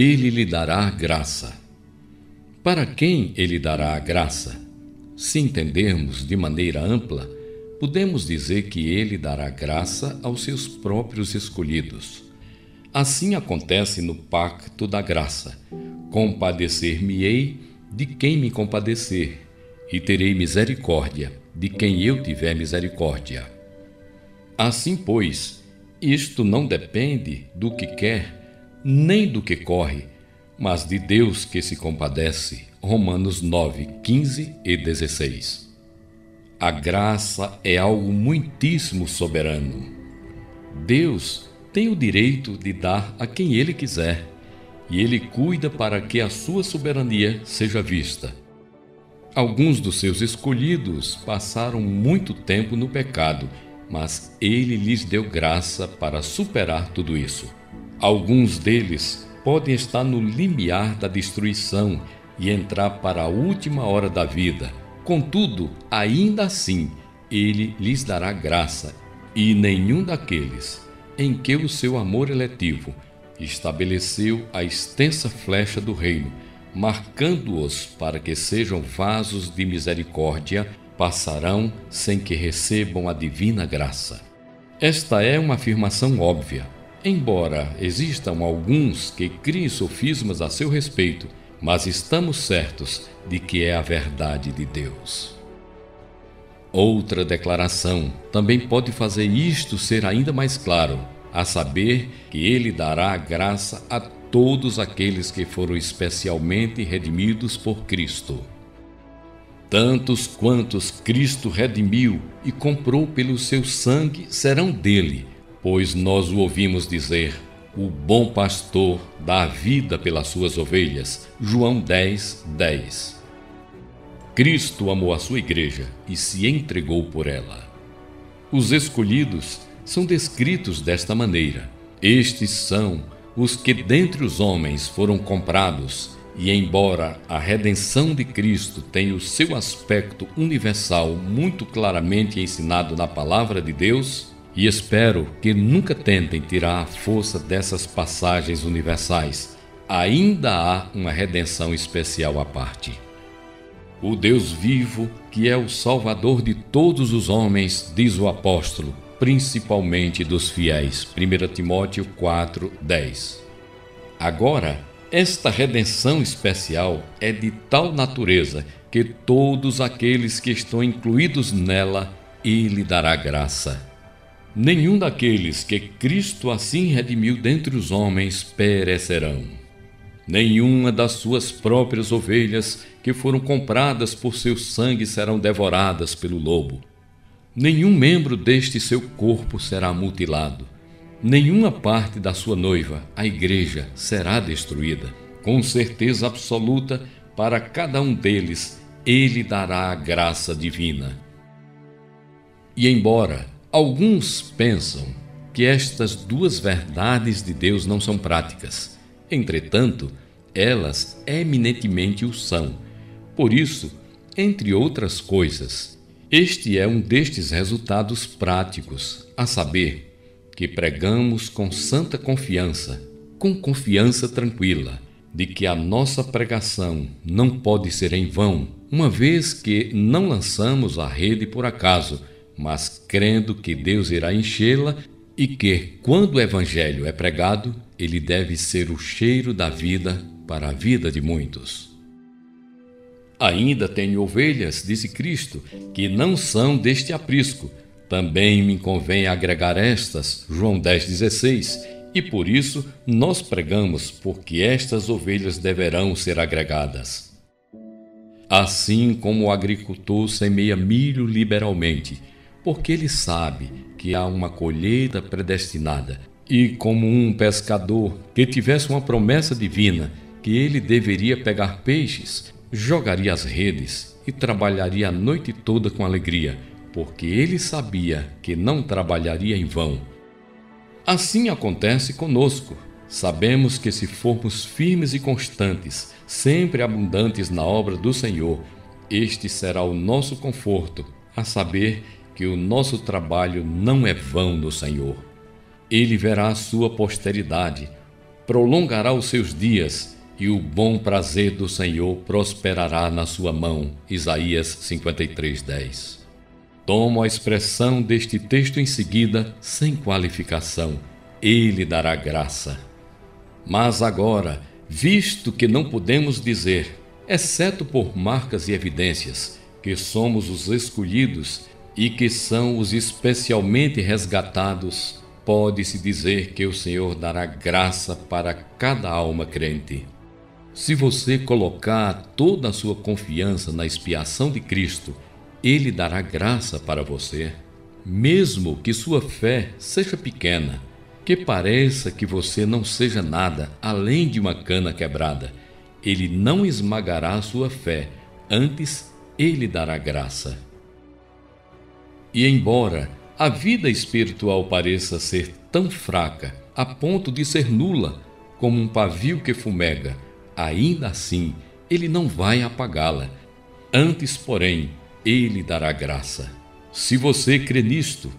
ele lhe dará graça. Para quem ele dará a graça? Se entendermos de maneira ampla, podemos dizer que ele dará graça aos seus próprios escolhidos. Assim acontece no pacto da graça: compadecer-me-ei de quem me compadecer, e terei misericórdia de quem eu tiver misericórdia. Assim, pois, isto não depende do que quer, nem do que corre, mas de Deus que se compadece. Romanos 9, 15 e 16. A graça é algo muitíssimo soberano. Deus tem o direito de dar a quem Ele quiser, e Ele cuida para que a sua soberania seja vista. Alguns dos seus escolhidos passaram muito tempo no pecado, mas Ele lhes deu graça para superar tudo isso. Alguns deles podem estar no limiar da destruição e entrar para a última hora da vida. Contudo, ainda assim, Ele lhes dará graça, e nenhum daqueles em que o seu amor eletivo estabeleceu a extensa flecha do reino, marcando-os para que sejam vasos de misericórdia, passarão sem que recebam a divina graça. Esta é uma afirmação óbvia, embora existam alguns que criem sofismas a seu respeito, mas estamos certos de que é a verdade de Deus. Outra declaração também pode fazer isto ser ainda mais claro, a saber que Ele dará graça a todos aqueles que foram especialmente redimidos por Cristo. Tantos quantos Cristo redimiu e comprou pelo seu sangue serão dele, pois nós o ouvimos dizer: o bom pastor dá a vida pelas suas ovelhas. João 10, 10. Cristo amou a sua igreja e se entregou por ela. Os escolhidos são descritos desta maneira: estes são os que dentre os homens foram comprados, e embora a redenção de Cristo tenha o seu aspecto universal muito claramente ensinado na palavra de Deus, e espero que nunca tentem tirar a força dessas passagens universais, ainda há uma redenção especial à parte. O Deus vivo, que é o Salvador de todos os homens, diz o apóstolo, principalmente dos fiéis. 1 Timóteo 4, 10. Agora, esta redenção especial é de tal natureza que todos aqueles que estão incluídos nela, Ele dará graça. Nenhum daqueles que Cristo assim redimiu dentre os homens perecerão. Nenhuma das suas próprias ovelhas que foram compradas por seu sangue serão devoradas pelo lobo. Nenhum membro deste seu corpo será mutilado. Nenhuma parte da sua noiva, a igreja, será destruída. Com certeza absoluta, para cada um deles, Ele dará a graça divina. E embora alguns pensam que estas duas verdades de Deus não são práticas, entretanto, elas eminentemente o são. Por isso, entre outras coisas, este é um destes resultados práticos, a saber, que pregamos com santa confiança, com confiança tranquila, de que a nossa pregação não pode ser em vão, uma vez que não lançamos a rede por acaso, mas crendo que Deus irá enchê-la e que, quando o Evangelho é pregado, ele deve ser o cheiro da vida para a vida de muitos. Ainda tenho ovelhas, disse Cristo, que não são deste aprisco. Também me convém agregar estas, João 10,16, e por isso nós pregamos, porque estas ovelhas deverão ser agregadas. Assim como o agricultor semeia milho liberalmente, porque ele sabe que há uma colheita predestinada, e como um pescador que tivesse uma promessa divina que ele deveria pegar peixes, jogaria as redes e trabalharia a noite toda com alegria, porque ele sabia que não trabalharia em vão. Assim acontece conosco. Sabemos que se formos firmes e constantes, sempre abundantes na obra do Senhor, este será o nosso conforto, a saber que o nosso trabalho não é vão no Senhor. Ele verá a sua posteridade, prolongará os seus dias, e o bom prazer do Senhor prosperará na sua mão. Isaías 53:10. Tomo a expressão deste texto em seguida, sem qualificação. Ele dará graça. Mas agora, visto que não podemos dizer, exceto por marcas e evidências, que somos os escolhidos e que são os especialmente resgatados, pode-se dizer que o Senhor dará graça para cada alma crente. Se você colocar toda a sua confiança na expiação de Cristo, Ele dará graça para você, mesmo que sua fé seja pequena, que pareça que você não seja nada além de uma cana quebrada. Ele não esmagará a sua fé, antes Ele dará graça. E embora a vida espiritual pareça ser tão fraca, a ponto de ser nula, como um pavio que fumega, ainda assim, Ele não vai apagá-la. Antes, porém, Ele dará graça. Se você crê nisto,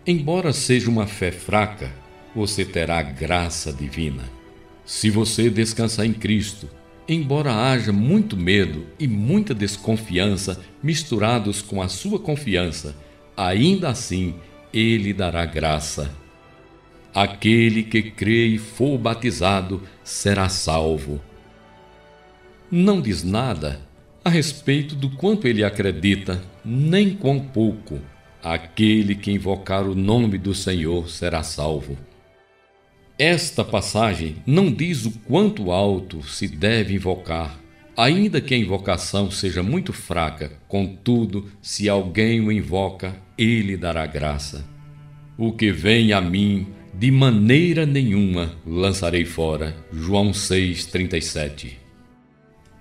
embora seja uma fé fraca, você terá graça divina. Se você descansar em Cristo, embora haja muito medo e muita desconfiança misturados com a sua confiança, ainda assim, Ele dará graça. Aquele que crê e for batizado será salvo. Não diz nada a respeito do quanto ele acredita, nem quão pouco. Aquele que invocar o nome do Senhor será salvo. Esta passagem não diz o quanto alto se deve invocar, ainda que a invocação seja muito fraca. Contudo, se alguém o invoca, ele dará graça. O que vem a mim, de maneira nenhuma lançarei fora. João 6,37.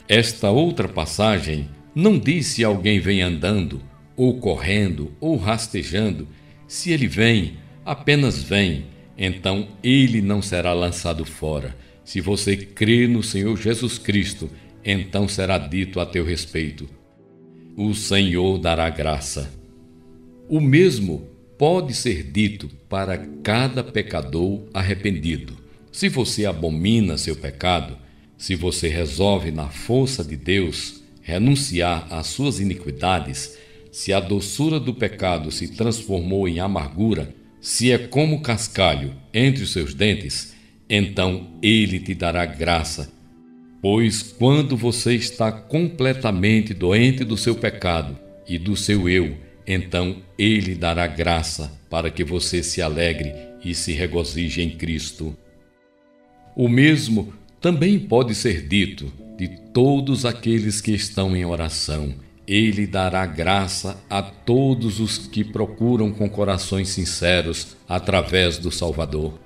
Esta outra passagem não diz se alguém vem andando, ou correndo, ou rastejando. Se ele vem, apenas vem, então ele não será lançado fora. Se você crê no Senhor Jesus Cristo, então será dito a teu respeito: o Senhor dará graça. O mesmo pode ser dito para cada pecador arrependido. Se você abomina seu pecado, se você resolve na força de Deus renunciar às suas iniquidades, se a doçura do pecado se transformou em amargura, se é como cascalho entre os seus dentes, então Ele te dará graça. Pois quando você está completamente doente do seu pecado e do seu eu, então Ele dará graça para que você se alegre e se regozije em Cristo. O mesmo também pode ser dito de todos aqueles que estão em oração. Ele dará graça a todos os que procuram com corações sinceros através do Salvador.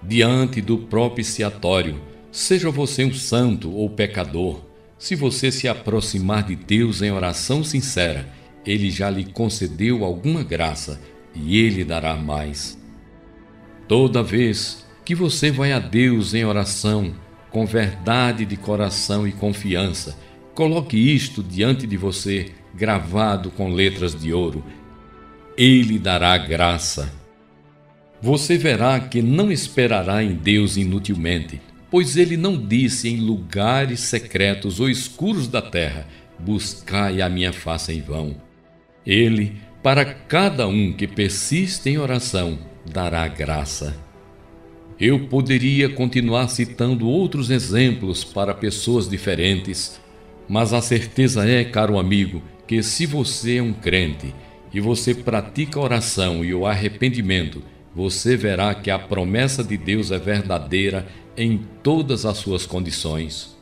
Diante do propiciatório, seja você um santo ou pecador, se você se aproximar de Deus em oração sincera, Ele já lhe concedeu alguma graça e Ele dará mais. Toda vez que você vai a Deus em oração, com verdade de coração e confiança, coloque isto diante de você, gravado com letras de ouro: Ele dará graça. Você verá que não esperará em Deus inutilmente, pois Ele não disse em lugares secretos ou escuros da terra: buscai a minha face em vão. Ele, para cada um que persiste em oração, dará graça. Eu poderia continuar citando outros exemplos para pessoas diferentes, mas a certeza é, caro amigo, que se você é um crente e você pratica a oração e o arrependimento, você verá que a promessa de Deus é verdadeira em todas as suas condições.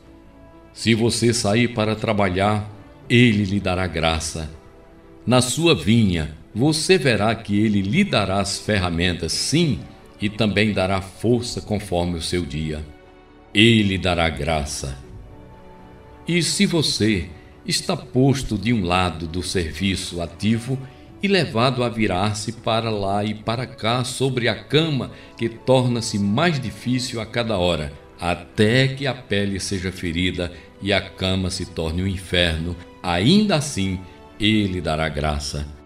Se você sair para trabalhar, Ele lhe dará graça. Na sua vinha, você verá que Ele lhe dará as ferramentas, sim, e também dará força conforme o seu dia. Ele dará graça. E se você está posto de um lado do serviço ativo e levado a virar-se para lá e para cá sobre a cama, que torna-se mais difícil a cada hora, até que a pele seja ferida e a cama se torne um inferno, ainda assim Ele dará graça.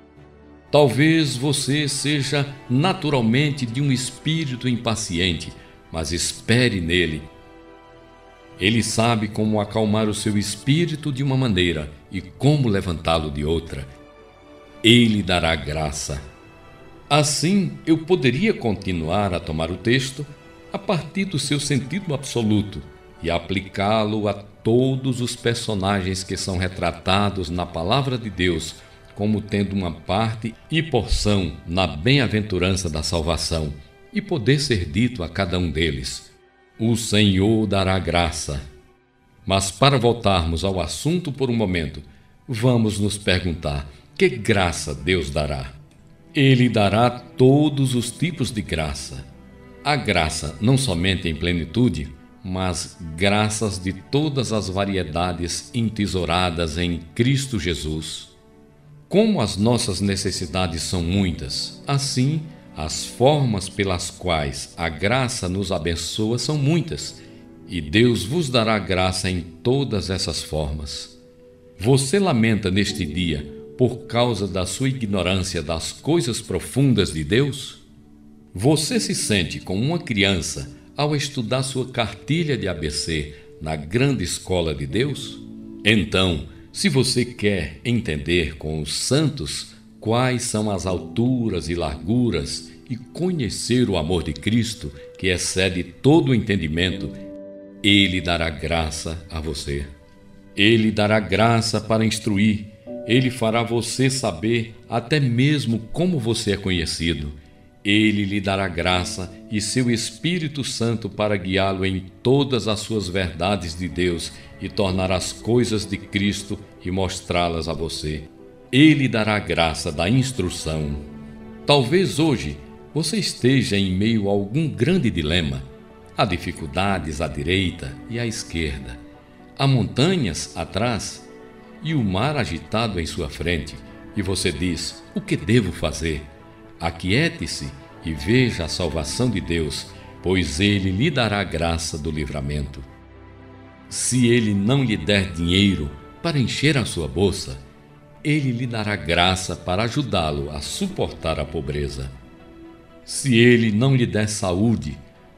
Talvez você seja naturalmente de um espírito impaciente, mas espere nele. Ele sabe como acalmar o seu espírito de uma maneira e como levantá-lo de outra. Ele dará graça. Assim, eu poderia continuar a tomar o texto a partir do seu sentido absoluto e aplicá-lo a todos os personagens que são retratados na Palavra de Deus como tendo uma parte e porção na bem-aventurança da salvação, e poder ser dito a cada um deles: o Senhor dará graça. Mas para voltarmos ao assunto por um momento, vamos nos perguntar: que graça Deus dará? Ele dará todos os tipos de graça. A graça não somente em plenitude, mas graças de todas as variedades entesouradas em Cristo Jesus. Como as nossas necessidades são muitas, assim as formas pelas quais a graça nos abençoa são muitas, e Deus vos dará graça em todas essas formas. Você lamenta neste dia por causa da sua ignorância das coisas profundas de Deus? Você se sente como uma criança ao estudar sua cartilha de ABC na grande escola de Deus? Então, se você quer entender com os santos quais são as alturas e larguras e conhecer o amor de Cristo, que excede todo o entendimento, Ele dará graça a você. Ele dará graça para instruir. Ele fará você saber até mesmo como você é conhecido. Ele lhe dará graça e seu Espírito Santo para guiá-lo em todas as suas verdades de Deus e tornar as coisas de Cristo e mostrá-las a você. Ele dará a graça da instrução. Talvez hoje você esteja em meio a algum grande dilema. Há dificuldades à direita e à esquerda. Há montanhas atrás e o mar agitado em sua frente. E você diz: o que devo fazer? Aquiete-se e veja a salvação de Deus, pois Ele lhe dará a graça do livramento. Se Ele não lhe der dinheiro para encher a sua bolsa, Ele lhe dará graça para ajudá-lo a suportar a pobreza. Se Ele não lhe der saúde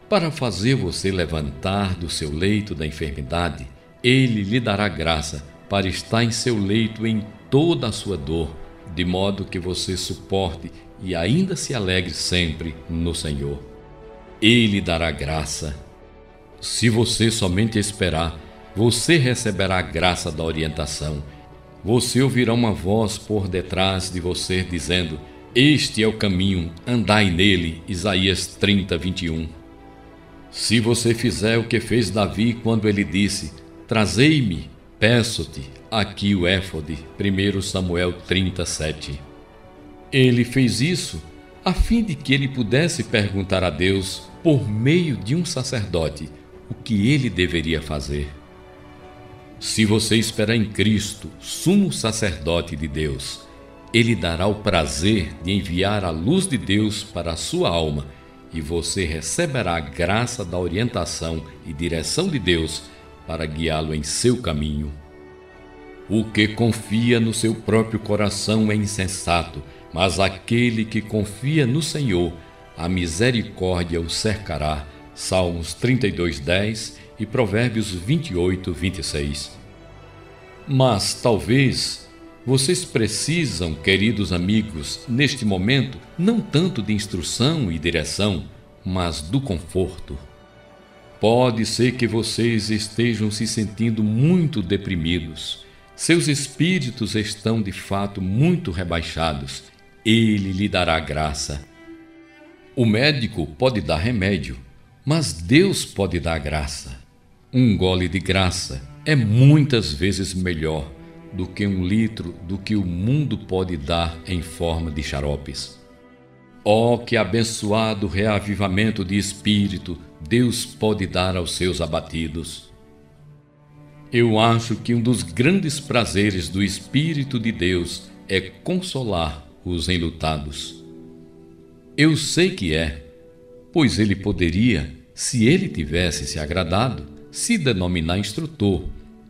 para fazer você levantar do seu leito da enfermidade, Ele lhe dará graça para estar em seu leito em toda a sua dor, de modo que você suporte e ainda se alegre sempre no Senhor. Ele dará graça. Se você somente esperar, você receberá a graça da orientação. Você ouvirá uma voz por detrás de você dizendo: este é o caminho, andai nele. Isaías 30, 21. Se você fizer o que fez Davi quando ele disse: trazei-me, peço-te, aqui o éfode, 1 Samuel 37. Ele fez isso a fim de que ele pudesse perguntar a Deus, por meio de um sacerdote, o que ele deveria fazer. Se você esperar em Cristo, sumo sacerdote de Deus, Ele dará o prazer de enviar a luz de Deus para a sua alma e você receberá a graça da orientação e direção de Deus para guiá-lo em seu caminho. O que confia no seu próprio coração é insensato, mas aquele que confia no Senhor, a misericórdia o cercará. Salmos 32, 10 e Provérbios 28, 26. Mas talvez vocês precisam, queridos amigos, neste momento, não tanto de instrução e direção, mas do conforto. Pode ser que vocês estejam se sentindo muito deprimidos. Seus espíritos estão de fato muito rebaixados. Ele lhe dará graça. O médico pode dar remédio, mas Deus pode dar graça. Um gole de graça é muitas vezes melhor do que 1 litro do que o mundo pode dar em forma de xaropes. Oh, que abençoado reavivamento de espírito Deus pode dar aos seus abatidos! Eu acho que um dos grandes prazeres do Espírito de Deus é consolar os enlutados. Eu sei que é, pois ele poderia, se ele tivesse se agradado, se denominar instrutor,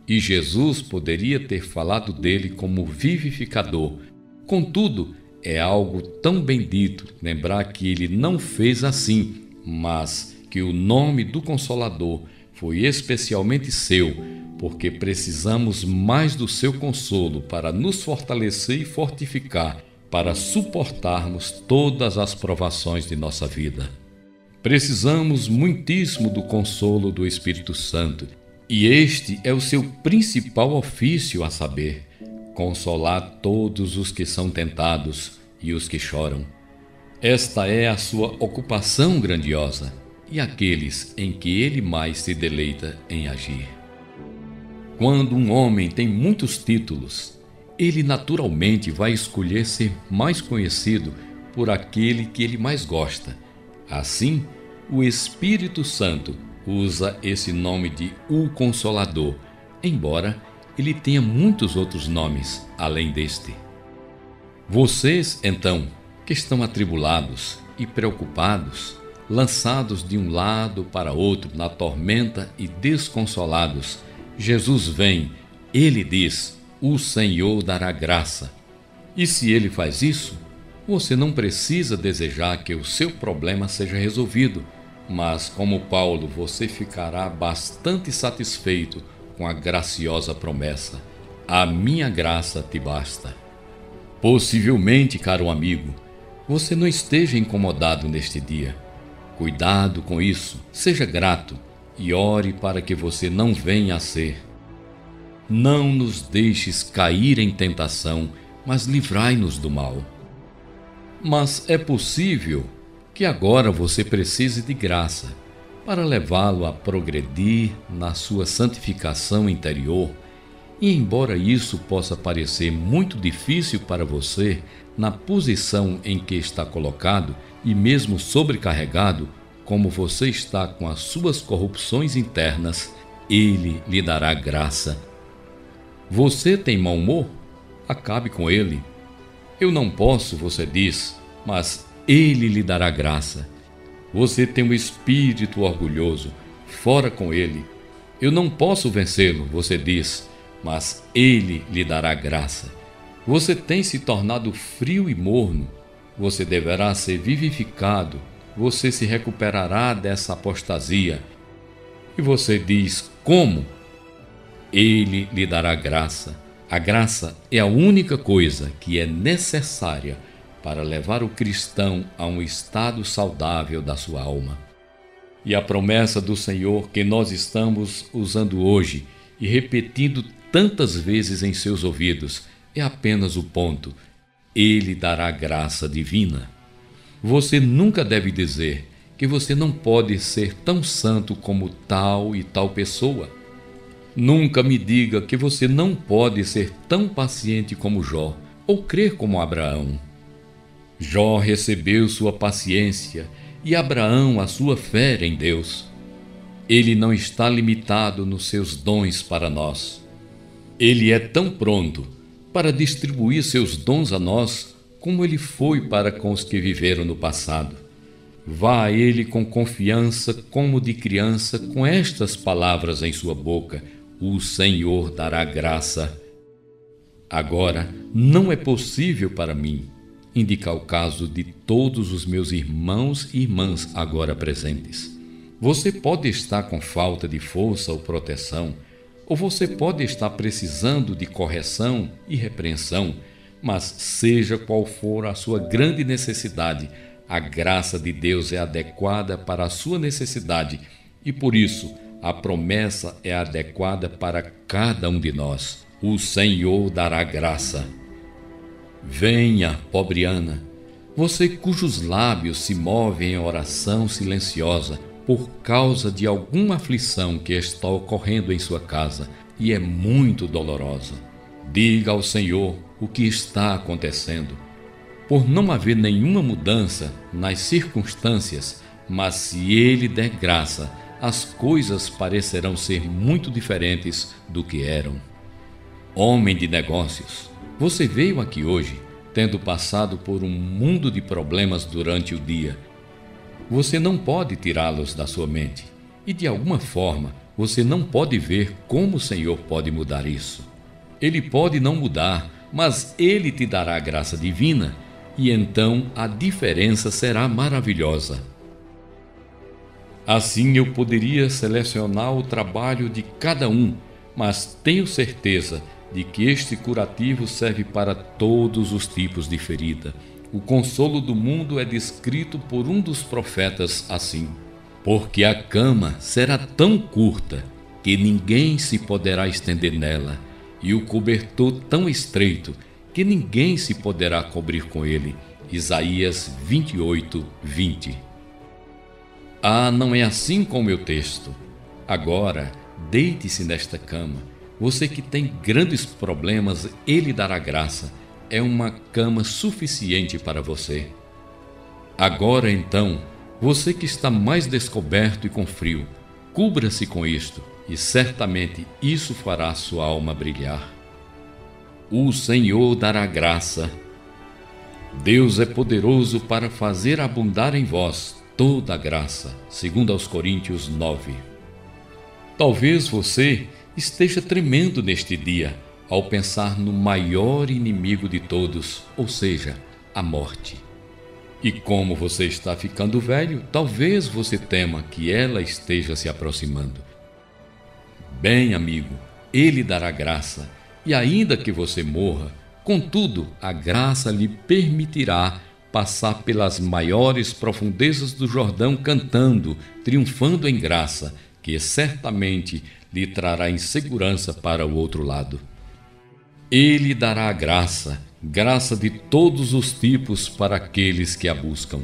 e Jesus poderia ter falado dele como vivificador. Contudo, é algo tão bendito lembrar que ele não fez assim, mas que o nome do Consolador foi especialmente seu, porque precisamos mais do seu consolo para nos fortalecer e fortificar, para suportarmos todas as provações de nossa vida. Precisamos muitíssimo do consolo do Espírito Santo, e este é o seu principal ofício, a saber, consolar todos os que são tentados e os que choram. Esta é a sua ocupação grandiosa e aqueles em que ele mais se deleita em agir. Quando um homem tem muitos títulos, ele naturalmente vai escolher ser mais conhecido por aquele que ele mais gosta. Assim, o Espírito Santo usa esse nome de O Consolador, embora ele tenha muitos outros nomes além deste. Vocês, então, que estão atribulados e preocupados, lançados de um lado para outro na tormenta e desconsolados, Jesus vem, ele diz, o Senhor dará graça. E se ele faz isso, você não precisa desejar que o seu problema seja resolvido, mas como Paulo, você ficará bastante satisfeito com a graciosa promessa: a minha graça te basta. Possivelmente, caro amigo, você não esteja incomodado neste dia. Cuidado com isso, seja grato e ore para que você não venha a ser. Não nos deixes cair em tentação, mas livrai-nos do mal. Mas é possível que agora você precise de graça para levá-lo a progredir na sua santificação interior, e embora isso possa parecer muito difícil para você, na posição em que está colocado e mesmo sobrecarregado, como você está com as suas corrupções internas, ele lhe dará graça. Você tem mau humor? Acabe com ele. Eu não posso, você diz, mas ele lhe dará graça. Você tem um espírito orgulhoso, fora com ele. Eu não posso vencê-lo, você diz, mas ele lhe dará graça. Você tem se tornado frio e morno. Você deverá ser vivificado. Você se recuperará dessa apostasia. E você diz, como? Ele lhe dará graça. A graça é a única coisa que é necessária para levar o cristão a um estado saudável da sua alma. E a promessa do Senhor que nós estamos usando hoje e repetindo tantas vezes em seus ouvidos é apenas o ponto: ele dará graça divina. Você nunca deve dizer que você não pode ser tão santo como tal e tal pessoa. Nunca me diga que você não pode ser tão paciente como Jó ou crer como Abraão. Jó recebeu sua paciência e Abraão a sua fé em Deus. Ele não está limitado nos seus dons para nós. Ele é tão pronto para distribuir seus dons a nós como ele foi para com os que viveram no passado. Vá a ele com confiança como de criança, com estas palavras em sua boca: o Senhor dará graça. Agora, não é possível para mim indicar o caso de todos os meus irmãos e irmãs agora presentes. Você pode estar com falta de força ou proteção, ou você pode estar precisando de correção e repreensão, mas seja qual for a sua grande necessidade, a graça de Deus é adequada para a sua necessidade e, por isso, a promessa é adequada para cada um de nós. O Senhor dará graça. Venha, pobre Ana, você cujos lábios se movem em oração silenciosa por causa de alguma aflição que está ocorrendo em sua casa e é muito dolorosa. Diga ao Senhor o que está acontecendo. Por não haver nenhuma mudança nas circunstâncias, mas se Ele der graça, as coisas parecerão ser muito diferentes do que eram. Homem de negócios, você veio aqui hoje tendo passado por um mundo de problemas durante o dia. Você não pode tirá-los da sua mente e, de alguma forma, você não pode ver como o Senhor pode mudar isso. Ele pode não mudar, mas Ele te dará a graça divina e então a diferença será maravilhosa. Assim eu poderia selecionar o trabalho de cada um, mas tenho certeza de que este curativo serve para todos os tipos de ferida. O consolo do mundo é descrito por um dos profetas assim: porque a cama será tão curta que ninguém se poderá estender nela, e o cobertor tão estreito que ninguém se poderá cobrir com ele. Isaías 28, 20. Ah, não é assim com o meu texto. Agora, deite-se nesta cama. Você que tem grandes problemas, Ele dará graça. É uma cama suficiente para você. Agora então, você que está mais descoberto e com frio, cubra-se com isto, e certamente isso fará sua alma brilhar. O Senhor dará graça. Deus é poderoso para fazer abundar em vós toda a graça, segundo aos Coríntios 9. Talvez você esteja tremendo neste dia ao pensar no maior inimigo de todos, ou seja, a morte. E como você está ficando velho, talvez você tema que ela esteja se aproximando. Bem, amigo, Ele dará graça, e ainda que você morra, contudo, a graça lhe permitirá passar pelas maiores profundezas do Jordão cantando, triunfando em graça, que certamente lhe trará em segurança para o outro lado. Ele dará graça, graça de todos os tipos para aqueles que a buscam.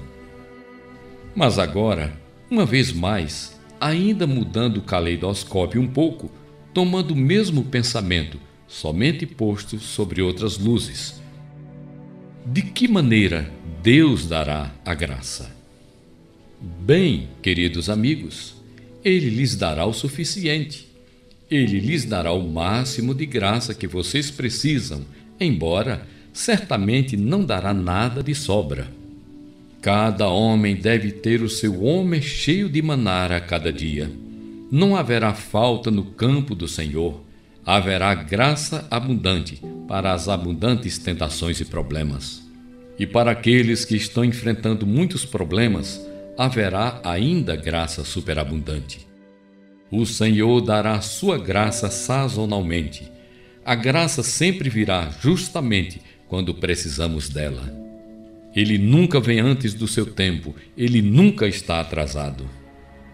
Mas agora, uma vez mais, ainda mudando o caleidoscópio um pouco, tomando o mesmo pensamento, somente posto sobre outras luzes. De que maneira Deus dará a graça? Bem, queridos amigos, Ele lhes dará o suficiente. Ele lhes dará o máximo de graça que vocês precisam, embora certamente não dará nada de sobra. Cada homem deve ter o seu homem cheio de maná a cada dia. Não haverá falta no campo do Senhor. Haverá graça abundante para as abundantes tentações e problemas. E para aqueles que estão enfrentando muitos problemas, haverá ainda graça superabundante. O Senhor dará a sua graça sazonalmente. A graça sempre virá justamente quando precisamos dela. Ele nunca vem antes do seu tempo, ele nunca está atrasado.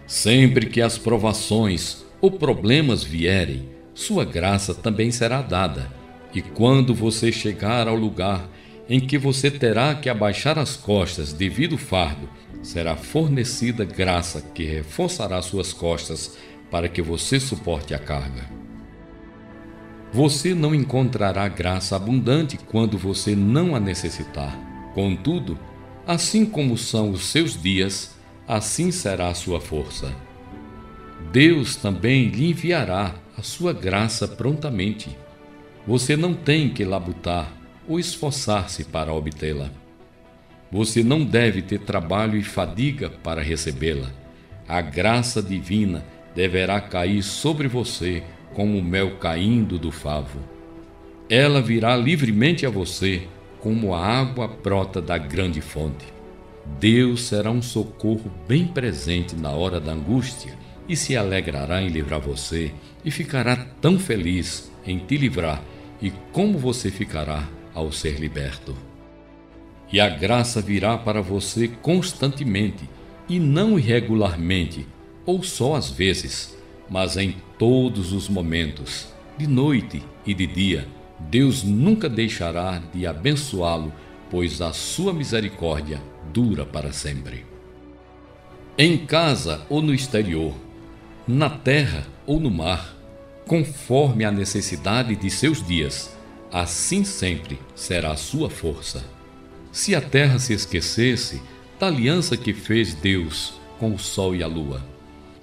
Sempre que as provações ou problemas vierem, sua graça também será dada. E quando você chegar ao lugar em que você terá que abaixar as costas devido ao fardo, será fornecida graça que reforçará suas costas para que você suporte a carga. Você não encontrará graça abundante quando você não a necessitar. Contudo, assim como são os seus dias, assim será a sua força. Deus também lhe enviará a sua graça prontamente. Você não tem que labutar ou esforçar-se para obtê-la. Você não deve ter trabalho e fadiga para recebê-la. A graça divina deverá cair sobre você como o mel caindo do favo. Ela virá livremente a você como a água brota da grande fonte. Deus será um socorro bem presente na hora da angústia e se alegrará em livrar você e ficará tão feliz em te livrar e como você ficará ao ser liberto. E a graça virá para você constantemente e não irregularmente ou só às vezes, mas em todos os momentos, de noite e de dia. Deus nunca deixará de abençoá-lo, pois a sua misericórdia dura para sempre. Em casa ou no exterior, na terra ou no mar, conforme a necessidade de seus dias, assim sempre será a sua força. Se a terra se esquecesse da aliança que fez Deus com o sol e a lua,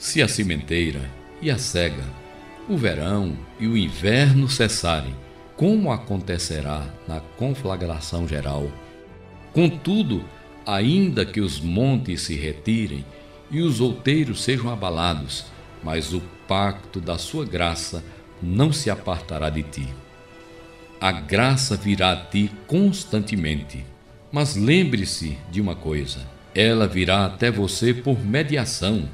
se a sementeira e a cega, o verão e o inverno cessarem, como acontecerá na conflagração geral? Contudo, ainda que os montes se retirem e os outeiros sejam abalados, mas o pacto da sua graça não se apartará de ti. A graça virá a ti constantemente. Mas lembre-se de uma coisa: ela virá até você por mediação.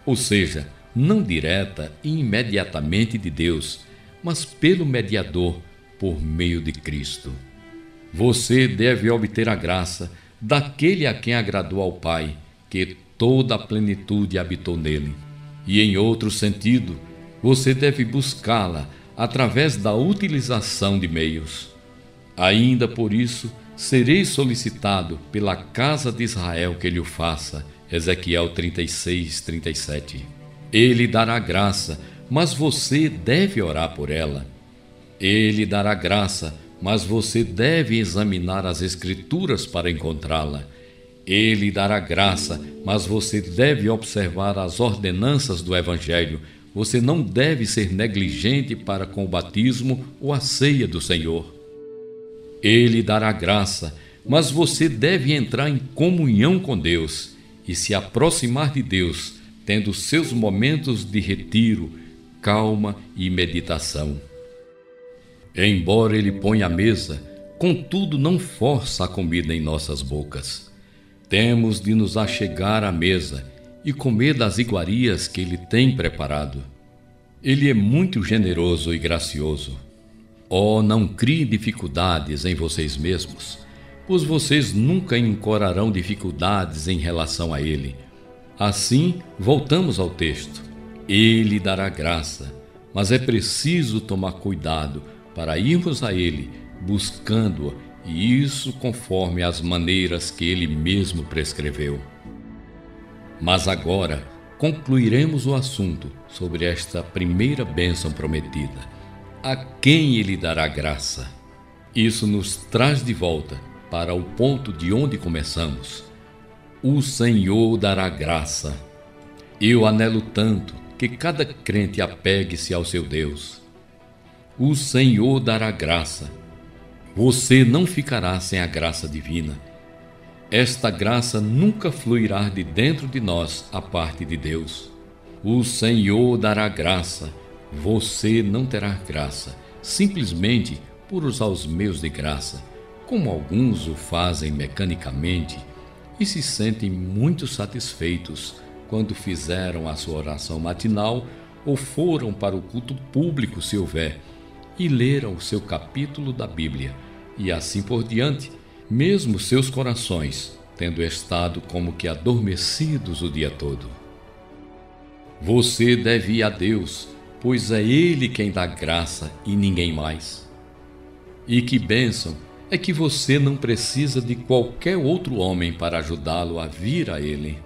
ou seja, não direta e imediatamente de Deus, mas pelo mediador, por meio de Cristo. Você deve obter a graça daquele a quem agradou ao Pai, que toda a plenitude habitou nele. E em outro sentido, você deve buscá-la através da utilização de meios. Ainda por isso, serei solicitado pela casa de Israel que lhe o faça. Ezequiel 36, 37. Ele dará graça, mas você deve orar por ela. Ele dará graça, mas você deve examinar as Escrituras para encontrá-la. Ele dará graça, mas você deve observar as ordenanças do Evangelho. Você não deve ser negligente para com o batismo ou a ceia do Senhor. Ele dará graça, mas você deve entrar em comunhão com Deus e se aproximar de Deus, tendo seus momentos de retiro, calma e meditação. Embora Ele ponha a mesa, contudo não força a comida em nossas bocas. Temos de nos achegar à mesa e comer das iguarias que Ele tem preparado. Ele é muito generoso e gracioso. Oh, não criem dificuldades em vocês mesmos, pois vocês nunca encorarão dificuldades em relação a Ele. Assim, voltamos ao texto. Ele dará graça, mas é preciso tomar cuidado para irmos a Ele, buscando-o, e isso conforme as maneiras que Ele mesmo prescreveu. Mas agora concluiremos o assunto sobre esta primeira bênção prometida. A quem Ele dará graça? Isso nos traz de volta para o ponto de onde começamos. O Senhor dará graça. Eu anelo tanto que cada crente apegue-se ao seu Deus. O Senhor dará graça. Você não ficará sem a graça divina. Esta graça nunca fluirá de dentro de nós a parte de Deus. O Senhor dará graça. Você não terá graça, simplesmente por usar os meios de graça, como alguns o fazem mecanicamente e se sentem muito satisfeitos quando fizeram a sua oração matinal ou foram para o culto público, se houver, e leram o seu capítulo da Bíblia, e assim por diante, mesmo seus corações tendo estado como que adormecidos o dia todo. Você deve ir a Deus, pois é Ele quem dá graça e ninguém mais. E que bênção é que você não precisa de qualquer outro homem para ajudá-lo a vir a Ele.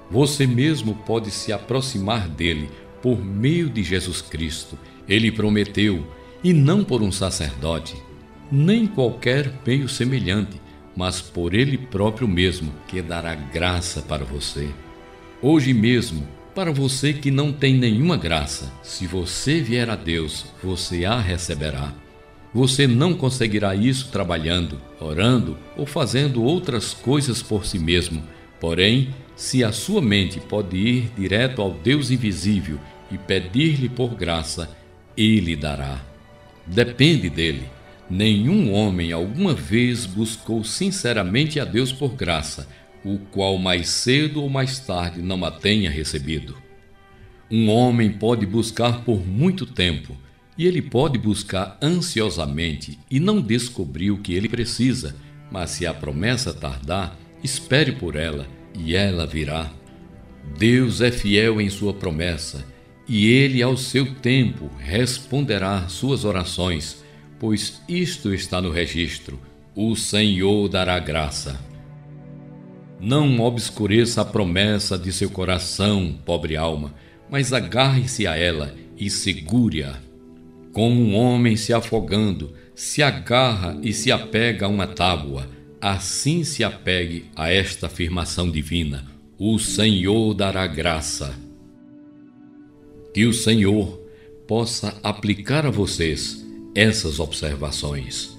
Você mesmo pode se aproximar dele por meio de Jesus Cristo. Ele prometeu, e não por um sacerdote, nem qualquer meio semelhante, mas por Ele próprio mesmo, que dará graça para você. Hoje mesmo, para você que não tem nenhuma graça, se você vier a Deus, você a receberá. Você não conseguirá isso trabalhando, orando ou fazendo outras coisas por si mesmo. Porém, se a sua mente pode ir direto ao Deus invisível e pedir-lhe por graça, Ele dará. Depende dele. Nenhum homem alguma vez buscou sinceramente a Deus por graça, o qual mais cedo ou mais tarde não a tenha recebido. Um homem pode buscar por muito tempo, e ele pode buscar ansiosamente e não descobrir o que ele precisa, mas se a promessa tardar, espere por ela, e ela virá. Deus é fiel em sua promessa, e Ele, ao seu tempo, responderá suas orações, pois isto está no registro: o Senhor dará graça. Não obscureça a promessa de seu coração, pobre alma, mas agarre-se a ela e segure-a. Como um homem se afogando, se agarra e se apega a uma tábua, assim se apegue a esta afirmação divina: o Senhor dará graça. Que o Senhor possa aplicar a vocês essas observações.